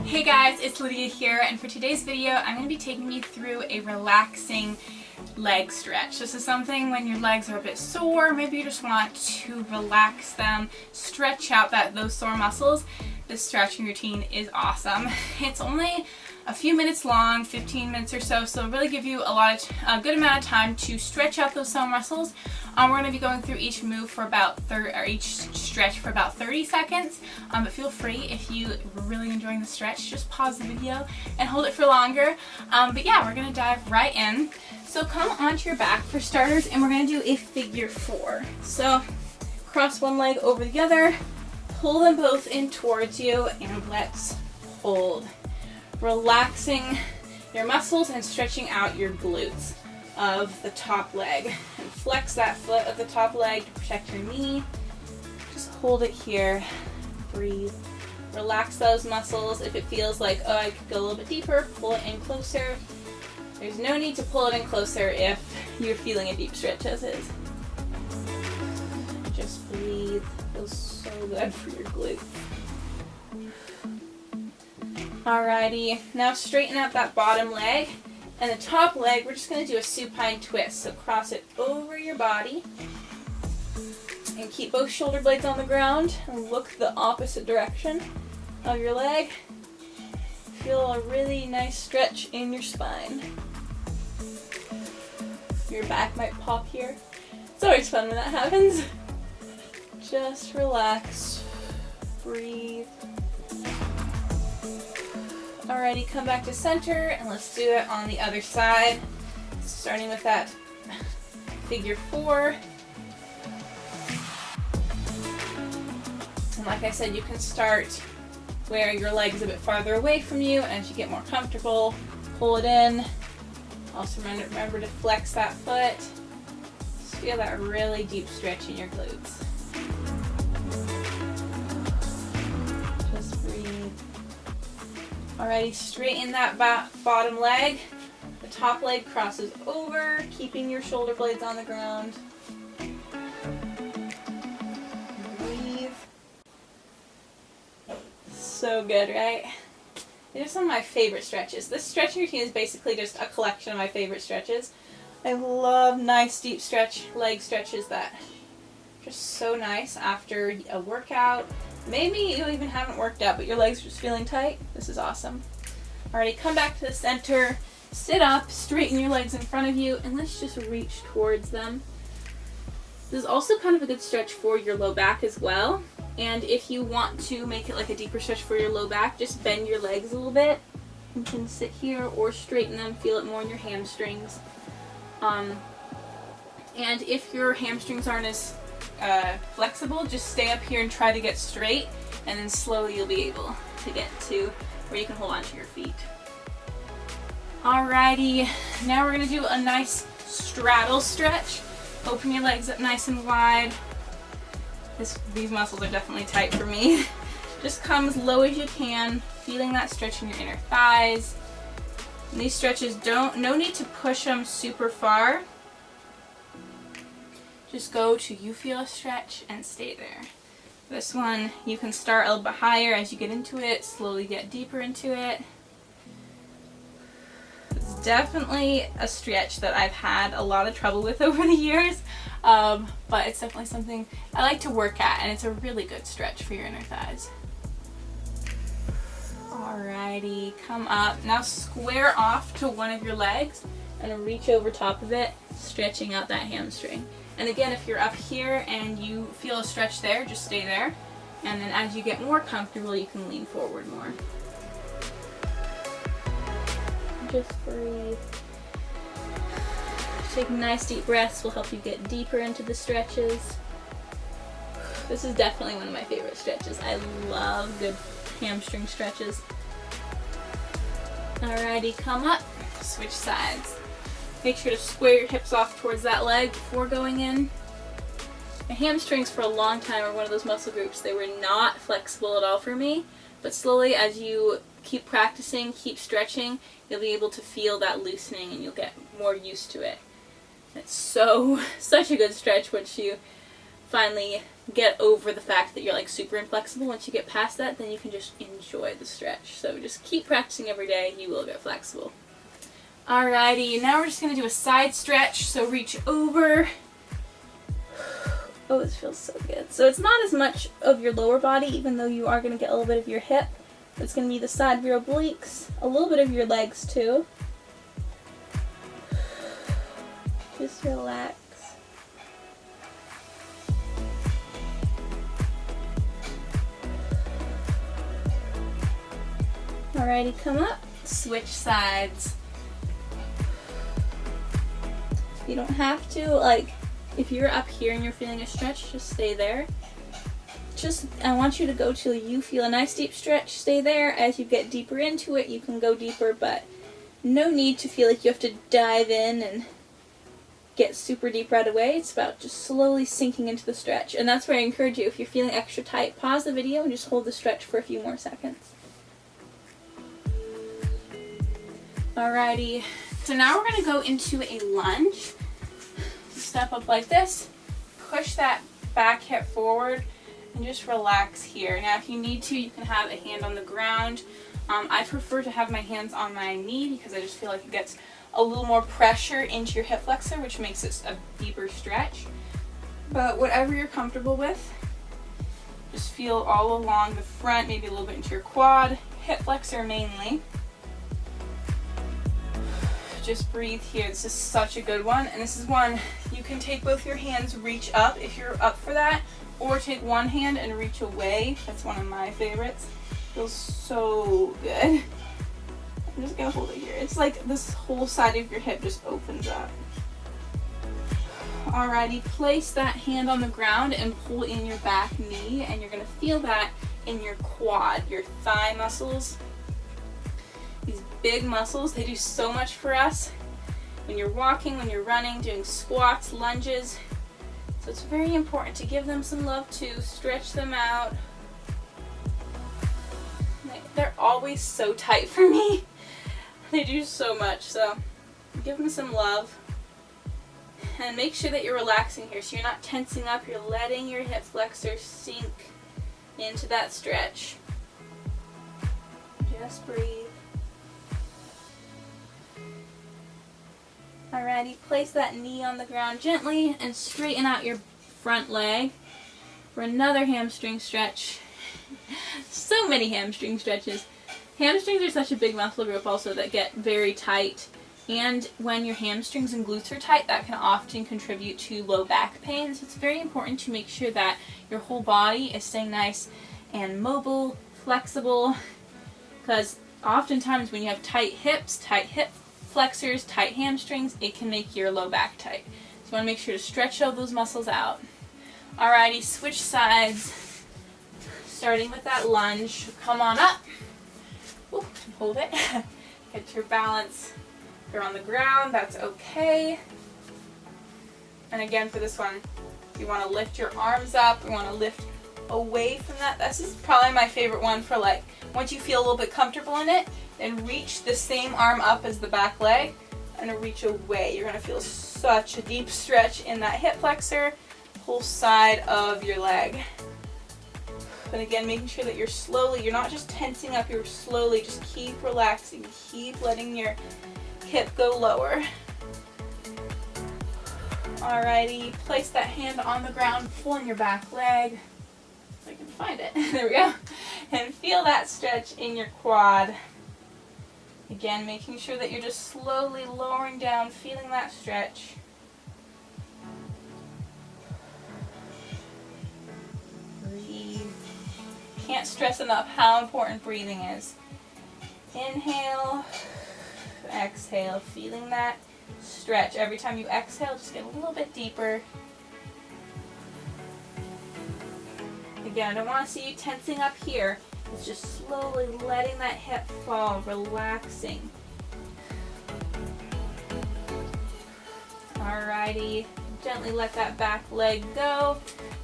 Hey guys, it's Lydia here, and for today's video I'm going to be taking you through a relaxing leg stretch. This is something when your legs are a bit sore, maybe you just want to relax them, stretch out those sore muscles. This stretching routine is awesome. It's only a few minutes long, 15 minutes or so, so it'll really give you a good amount of time to stretch out those sore muscles. We're going to be going through each move for about each stretch for about 30 seconds. But feel free, if you were really enjoying the stretch, just pause the video and hold it for longer. But yeah, we're going to dive right in. So come onto your back for starters, and we're going to do a figure 4. So cross one leg over the other, pull them both in towards you, and let's hold. Relaxing your muscles and stretching out your glutes of the top leg. And flex that foot of the top leg to protect your knee. Just hold it here. Breathe. Relax those muscles. If it feels like, oh, I could go a little bit deeper, pull it in closer. There's no need to pull it in closer if you're feeling a deep stretch as is. Just breathe. Feels so good for your glutes. Alrighty, now straighten out that bottom leg, and the top leg, we're just going to do a supine twist. So cross it over your body, and keep both shoulder blades on the ground, and look the opposite direction of your leg. Feel a really nice stretch in your spine. Your back might pop here. It's always fun when that happens. Just relax, breathe. Alrighty, come back to center, and let's do it on the other side. Starting with that figure 4. And like I said, you can start where your leg is a bit farther away from you, and as you get more comfortable, pull it in. Also remember to flex that foot. Just feel that really deep stretch in your glutes. Alrighty, straighten that bottom leg. The top leg crosses over, keeping your shoulder blades on the ground. Breathe. So good, right? These are some of my favorite stretches. This stretching routine is basically just a collection of my favorite stretches. I love nice deep leg stretches that are just so nice after a workout. Maybe you even haven't worked out, but your legs are just feeling tight. This is awesome. Alrighty, come back to the center, sit up, straighten your legs in front of you, and let's just reach towards them. This is also kind of a good stretch for your low back as well. And if you want to make it like a deeper stretch for your low back, just bend your legs a little bit. You can sit here or straighten them, feel it more in your hamstrings. And if your hamstrings aren't as flexible, just stay up here and try to get straight, and then slowly you'll be able to get to where you can hold on to your feet. Alrighty, now we're going to do a nice straddle stretch. Open your legs up nice and wide. These muscles are definitely tight for me. Just come as low as you can, feeling that stretch in your inner thighs. And these stretches, no need to push them super far. Just go till you feel a stretch and stay there. This one, you can start a little bit higher as you get into it, slowly get deeper into it. It's definitely a stretch that I've had a lot of trouble with over the years, but it's definitely something I like to work at, and it's a really good stretch for your inner thighs. Alrighty, come up. Now square off to one of your legs and reach over top of it, stretching out that hamstring. And again, if you're up here and you feel a stretch there, just stay there. And then as you get more comfortable, you can lean forward more. Just breathe. Taking nice deep breaths will help you get deeper into the stretches. This is definitely one of my favorite stretches. I love good hamstring stretches. Alrighty, come up, switch sides. Make sure to square your hips off towards that leg before going in. My hamstrings for a long time were one of those muscle groups. They were not flexible at all for me, but slowly as you keep practicing, keep stretching, you'll be able to feel that loosening and you'll get more used to it. It's such a good stretch once you finally get over the fact that you're like super inflexible. Once you get past that, then you can just enjoy the stretch. So just keep practicing every day, you will get flexible. Alrighty, now we're just going to do a side stretch. So reach over. Oh, this feels so good. So it's not as much of your lower body, even though you are going to get a little bit of your hip. It's going to be the side of your obliques, a little bit of your legs too. Just relax. Alrighty, come up, switch sides. You don't have to, like, if you're up here and you're feeling a stretch, just stay there. I want you to go till you feel a nice deep stretch. Stay there. As you get deeper into it, you can go deeper, but no need to feel like you have to dive in and get super deep right away. It's about just slowly sinking into the stretch. And that's where I encourage you, if you're feeling extra tight, pause the video and just hold the stretch for a few more seconds. Alrighty, so now we're going to go into a lunge. Step up like this, push that back hip forward, and just relax here. Now if you need to, you can have a hand on the ground. I prefer to have my hands on my knee because I just feel like it gets a little more pressure into your hip flexor, which makes it a deeper stretch. But whatever you're comfortable with, just feel all along the front, maybe a little bit into your quad, hip flexor mainly. Just breathe here. This is such a good one, and this is one you can take both your hands, reach up if you're up for that, or take one hand and reach away. That's one of my favorites. Feels so good. I'm just gonna hold it here. It's like this whole side of your hip just opens up. Alrighty, place that hand on the ground and pull in your back knee, and you're gonna feel that in your quad, your thigh muscles. These big muscles, they do so much for us when you're walking, when you're running, doing squats, lunges. So it's very important to give them some love too, stretch them out. They're always so tight for me. They do so much, so give them some love. And make sure that you're relaxing here, so you're not tensing up, you're letting your hip flexor sink into that stretch. Just breathe. Alrighty, place that knee on the ground gently and straighten out your front leg for another hamstring stretch. So many hamstring stretches. Hamstrings are such a big muscle group also that get very tight, and when your hamstrings and glutes are tight, that can often contribute to low back pain. So it's very important to make sure that your whole body is staying nice and mobile, flexible, because oftentimes when you have tight hips, tight hip flexors, tight hamstrings, it can make your low back tight. So you want to make sure to stretch all those muscles out. Alrighty, switch sides. Starting with that lunge, come on up. Ooh, hold it. Get your balance. If you're on the ground, that's okay. And again, for this one, you want to lift your arms up. You want to lift away from that. This is probably my favorite one for, like, once you feel a little bit comfortable in it, then reach the same arm up as the back leg and reach away. You're going to feel such a deep stretch in that hip flexor, whole side of your leg. But again, making sure that you're not just tensing up, you're slowly just keep relaxing, keep letting your hip go lower. Alrighty, place that hand on the ground, pull in your back leg. If I can find it. There we go. And feel that stretch in your quad. Again, making sure that you're just slowly lowering down, feeling that stretch. Breathe. Can't stress enough how important breathing is. Inhale, exhale, feeling that stretch. Every time you exhale, just get a little bit deeper. Again, I don't want to see you tensing up here. It's just slowly letting that hip fall, relaxing. Alrighty, gently let that back leg go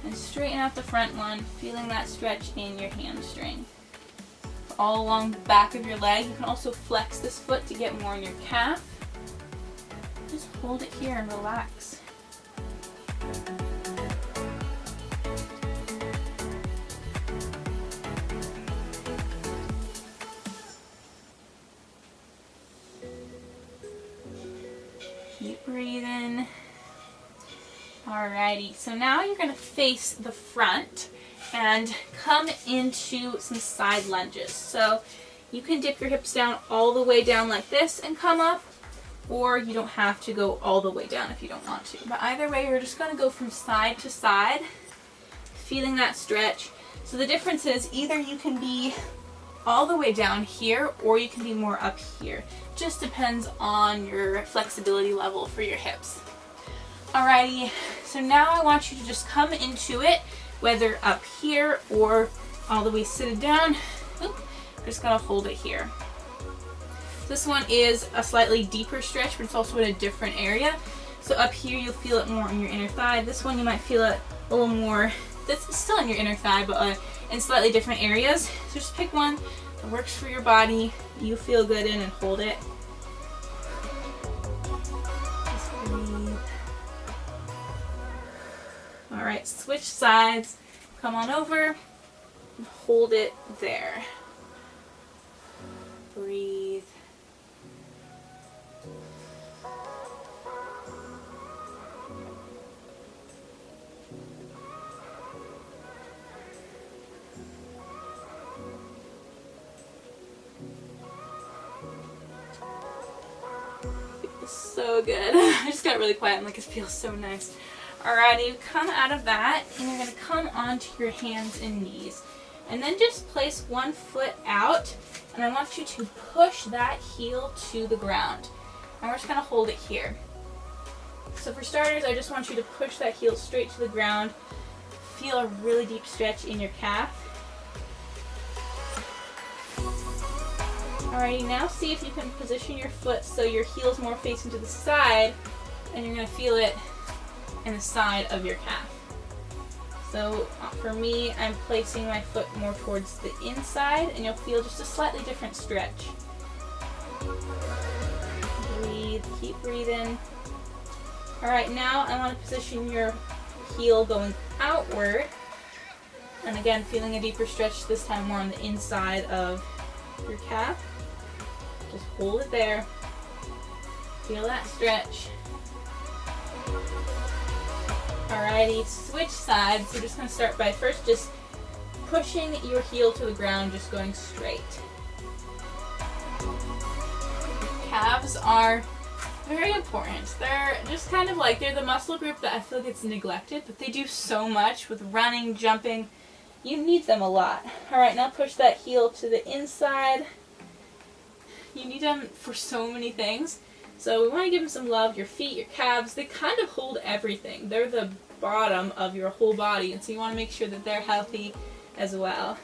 and straighten out the front one, feeling that stretch in your hamstring. All along the back of your leg. You can also flex this foot to get more in your calf. Just hold it here and relax. Keep breathing. Alrighty, so now you're going to face the front and come into some side lunges. So you can dip your hips down all the way down like this and come up, or you don't have to go all the way down if you don't want to. But either way, you're just going to go from side to side, feeling that stretch. So the difference is either you can be all the way down here or you can be more up here. Just depends on your flexibility level for your hips. Alrighty, so now I want you to just come into it, whether up here or all the way seated down. Oop, I'm just gonna hold it here. This one is a slightly deeper stretch, but it's also in a different area. So up here you'll feel it more in your inner thigh. This one you might feel it a little more, that's still in your inner thigh, but in slightly different areas. So just pick one that works for your body, you feel good in, and hold it. Alright, switch sides, come on over, and hold it there. Breathe. Feels so good. I just got really quiet and like it feels so nice. Alrighty, come out of that and you're going to come onto your hands and knees. And then just place one foot out and I want you to push that heel to the ground. And we're just going to hold it here. So for starters, I just want you to push that heel straight to the ground. Feel a really deep stretch in your calf. Alrighty, now see if you can position your foot so your heel's more facing to the side and you're going to feel it in the side of your calf. So for me, I'm placing my foot more towards the inside and you'll feel just a slightly different stretch. Breathe, keep breathing. Alright, now I want to position your heel going outward. And again, feeling a deeper stretch, this time more on the inside of your calf. Just hold it there. Feel that stretch. Alrighty, switch sides. We're just going to start by first just pushing your heel to the ground, just going straight. Calves are very important. They're just kind of like, they're the muscle group that I feel gets neglected, but they do so much with running, jumping. You need them a lot. Alright, now push that heel to the inside. You need them for so many things. So we want to give them some love. Your feet, your calves, they kind of hold everything. They're the bottom of your whole body, and so you want to make sure that they're healthy as well.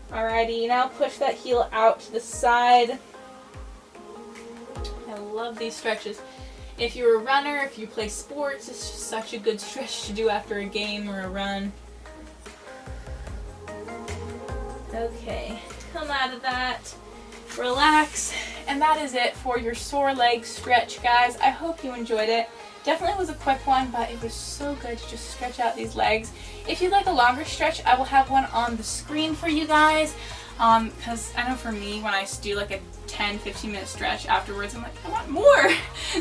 Alrighty, now push that heel out to the side. I love these stretches. If you're a runner, if you play sports, it's just such a good stretch to do after a game or a run. Okay, come out of that. Relax, and that is it for your sore leg stretch, guys. I hope you enjoyed it. Definitely was a quick one, but it was so good to just stretch out these legs. If you'd like a longer stretch, I will have one on the screen for you guys, because I know for me, when I do like a 10-15 minute stretch afterwards, I'm like, I want more.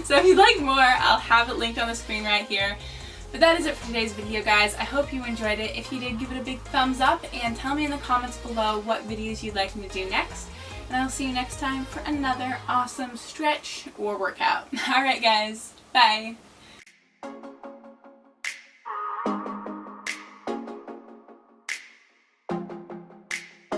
So if you'd like more, I'll have it linked on the screen right here. But that is it for today's video, guys. I hope you enjoyed it. If you did, give it a big thumbs up and tell me in the comments below what videos you'd like me to do next. And I'll see you next time for another awesome stretch or workout. Alright guys, bye!